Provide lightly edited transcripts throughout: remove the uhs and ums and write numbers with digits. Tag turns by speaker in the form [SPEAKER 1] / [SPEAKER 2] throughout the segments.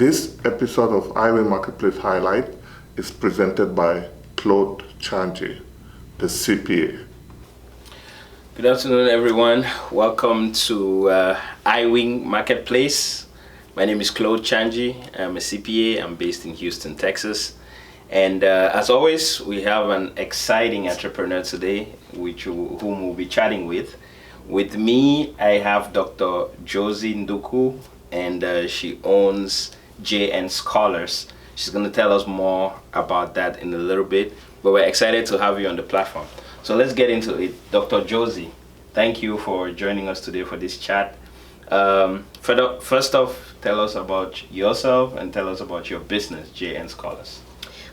[SPEAKER 1] This episode of Iwing Marketplace Highlight is presented by Claude Nchanji, the CPA.
[SPEAKER 2] Good afternoon, everyone. Welcome to Iwing Marketplace. My name is Claude Nchanji. I'm a CPA. I'm based in Houston, Texas. And as always, we have an exciting entrepreneur today, whom we'll be chatting with. With me, I have Dr. Josy Nduku, and she owns JN Scholars. She's going to tell us more about that in a little bit, but we're excited to have you on the platform. So let's get into it. Dr. Josy, thank you for joining us today for this chat. First off, tell us about yourself and tell us about your business, JN Scholars.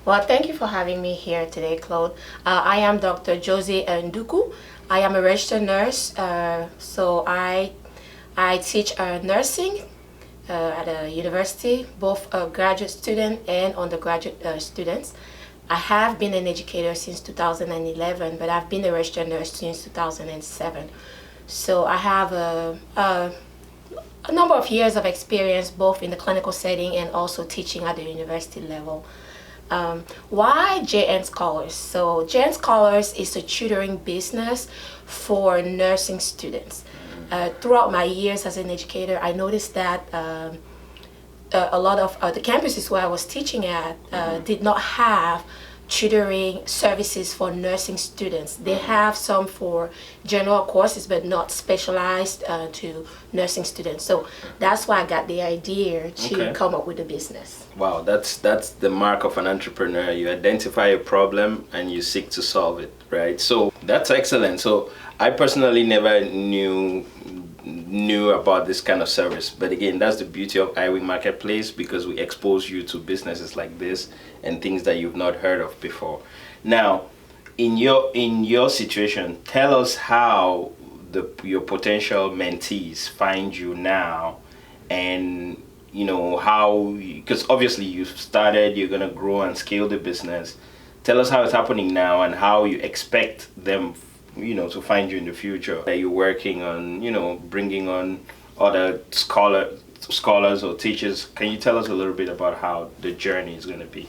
[SPEAKER 3] Well, thank you for having me here today, Claude. I am Dr. Josy Nduku. I am a registered nurse, so I teach nursing at a university, both graduate student and undergraduate students. I have been an educator since 2011, but I've been a registered nurse since 2007. So I have a number of years of experience both in the clinical setting and also teaching at the university level. Why JN Scholars? So JN Scholars is a tutoring business for nursing students. Throughout my years as an educator, I noticed that a lot of the campuses where I was teaching at did not have tutoring services for nursing students. They have some for general courses, but not specialized to nursing students. So that's why I got the idea to come up with a business.
[SPEAKER 2] Wow, that's the mark of an entrepreneur. You identify a problem and you seek to solve it, right? So that's excellent. So I personally never knew about this kind of service, but again, that's the beauty of Iwing Marketplace, because we expose you to businesses like this and things that you've not heard of before. Now, in your situation, tell us how your potential mentees find you now, and how, because obviously you've started, you're going to grow and scale the business. Tell us how it's happening now and how you expect them to find you in the future, that you're working on, bringing on other scholars or teachers. Can you tell us a little bit about how the journey is going to be?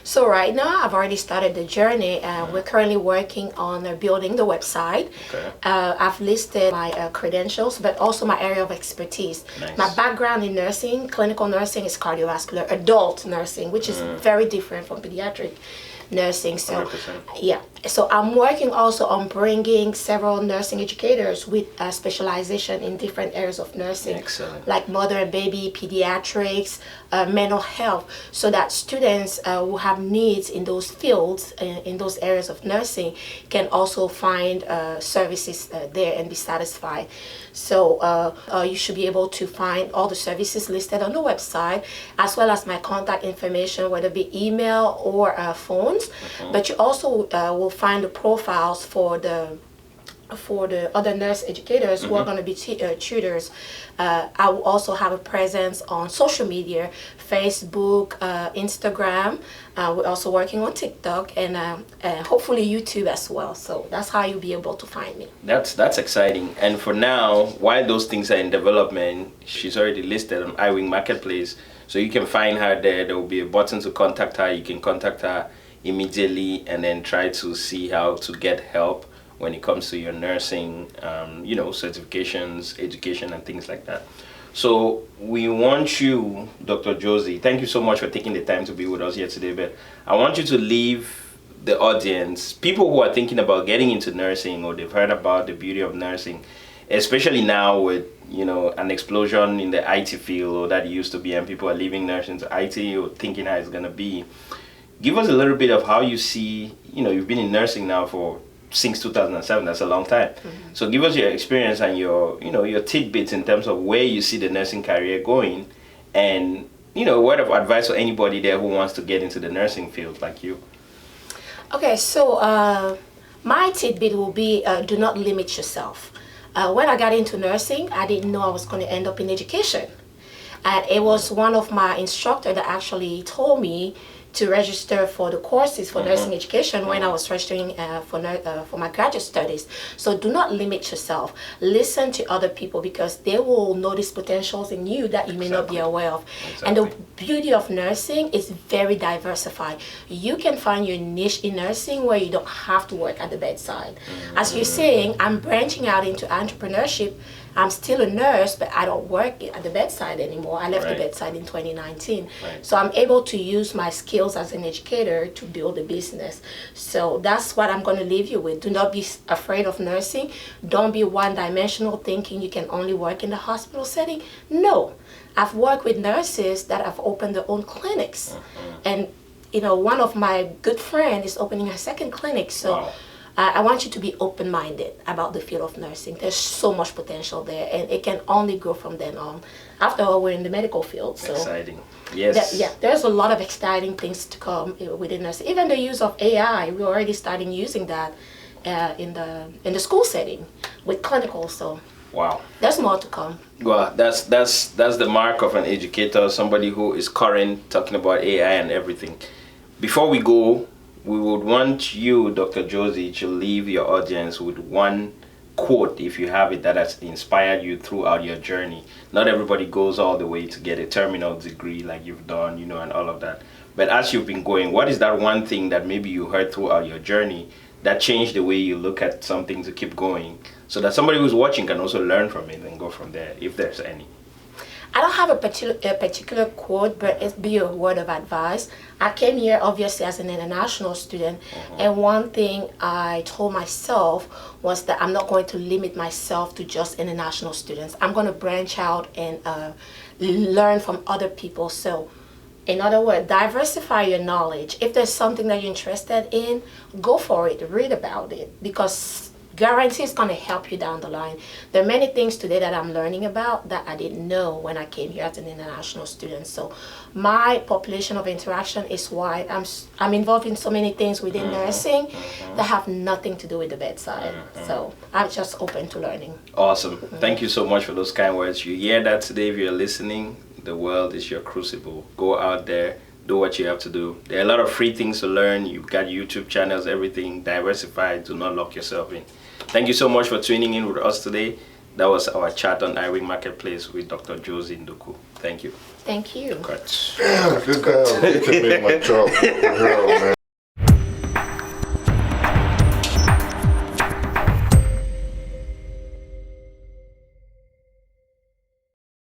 [SPEAKER 3] So right now, I've already started the journey. We're currently working on building the website.
[SPEAKER 2] Okay.
[SPEAKER 3] I've listed my credentials, but also my area of expertise.
[SPEAKER 2] Nice.
[SPEAKER 3] My background in nursing, clinical nursing, is cardiovascular adult nursing, which is very different from pediatric nursing. So
[SPEAKER 2] 100%.
[SPEAKER 3] yeah, so I'm working also on bringing several nursing educators with specialization in different areas of nursing.
[SPEAKER 2] Excellent.
[SPEAKER 3] Like mother and baby, pediatrics, mental health, so that students who have needs in those fields, in those areas of nursing, can also find services there and be satisfied. So you should be able to find all the services listed on the website, as well as my contact information, whether it be email or phones. But you also will find the profiles for the other nurse educators who are going to be tutors. I will also have a presence on social media, Facebook, Instagram. We're also working on TikTok and hopefully YouTube as well. So that's how you'll be able to find me.
[SPEAKER 2] That's exciting. And for now, while those things are in development, she's already listed on Iwing Marketplace, so you can find her there. There will be a button to contact her. You can contact her immediately and then try to see how to get help when it comes to your nursing, certifications, education, and things like that. So we want you, Dr. Josy, thank you so much for taking the time to be with us here today, but I want you to leave the audience, people who are thinking about getting into nursing, or they've heard about the beauty of nursing, especially now with, an explosion in the IT field, or that it used to be, and people are leaving nursing to IT or thinking how it's going to be. Give us a little bit of how you see, you've been in nursing now since 2007, that's a long time. So give us your experience and your tidbits in terms of where you see the nursing career going, and a word of advice for anybody there who wants to get into the nursing field like you.
[SPEAKER 3] Okay, so my tidbit will be do not limit yourself. When I got into nursing, I didn't know I was going to end up in education. And it was one of my instructors that actually told me to register for the courses for nursing education when I was registering for my graduate studies. So do not limit yourself. Listen to other people because they will notice potentials in you that you may not be aware of. And the beauty of nursing is very diversified. You can find your niche in nursing where you don't have to work at the bedside. As you're saying, I'm branching out into entrepreneurship. I'm still a nurse, but I don't work at the bedside anymore. I left the bedside in 2019. So I'm able to use my skills as an educator to build a business. So that's what I'm going to leave you with. Do not be afraid of nursing. Don't be one-dimensional thinking you can only work in the hospital setting. No. I've worked with nurses that have opened their own clinics. And, you know, one of my good friends is opening a second clinic. So I want you to be open-minded about the field of nursing. There's so much potential there, and it can only grow from then on. After all, we're in the medical field. So
[SPEAKER 2] exciting. Yes.
[SPEAKER 3] There's a lot of exciting things to come within nursing. Even the use of AI, we're already starting using that in the school setting with clinical. So
[SPEAKER 2] wow,
[SPEAKER 3] there's more to come.
[SPEAKER 2] Well, that's the mark of an educator, somebody who is current, talking about AI and everything. Before we go, we would want you, Dr. Josy, to leave your audience with one quote, if you have it, that has inspired you throughout your journey. Not everybody goes all the way to get a terminal degree like you've done, you know, and all of that. But as you've been going, what is that one thing that maybe you heard throughout your journey that changed the way you look at something to keep going, so that somebody who's watching can also learn from it and go from there, if there's any?
[SPEAKER 3] I don't have a particular quote, but it'd be a word of advice. I came here obviously as an international student, and one thing I told myself was that I'm not going to limit myself to just international students. I'm going to branch out and learn from other people. So in other words, diversify your knowledge. If there's something that you're interested in, go for it, read about it, because guarantee it's going to help you down the line. There are many things today that I'm learning about that I didn't know when I came here as an international student. So my population of interaction is wide. I'm involved in so many things within nursing that have nothing to do with the bedside. So I'm just open to learning.
[SPEAKER 2] Awesome. Thank you so much for those kind words. You hear that today if you're listening. The world is your crucible. Go out there, do what you have to do. There are a lot of free things to learn. You've got YouTube channels, everything. Diversify. Do not lock yourself in. Thank you so much for tuning in with us today. That was our chat on Iwing Marketplace with Dr. Josy Nduku. Thank you.
[SPEAKER 3] Thank you.
[SPEAKER 2] Cut.
[SPEAKER 1] Yeah, this guy was making my job. Man.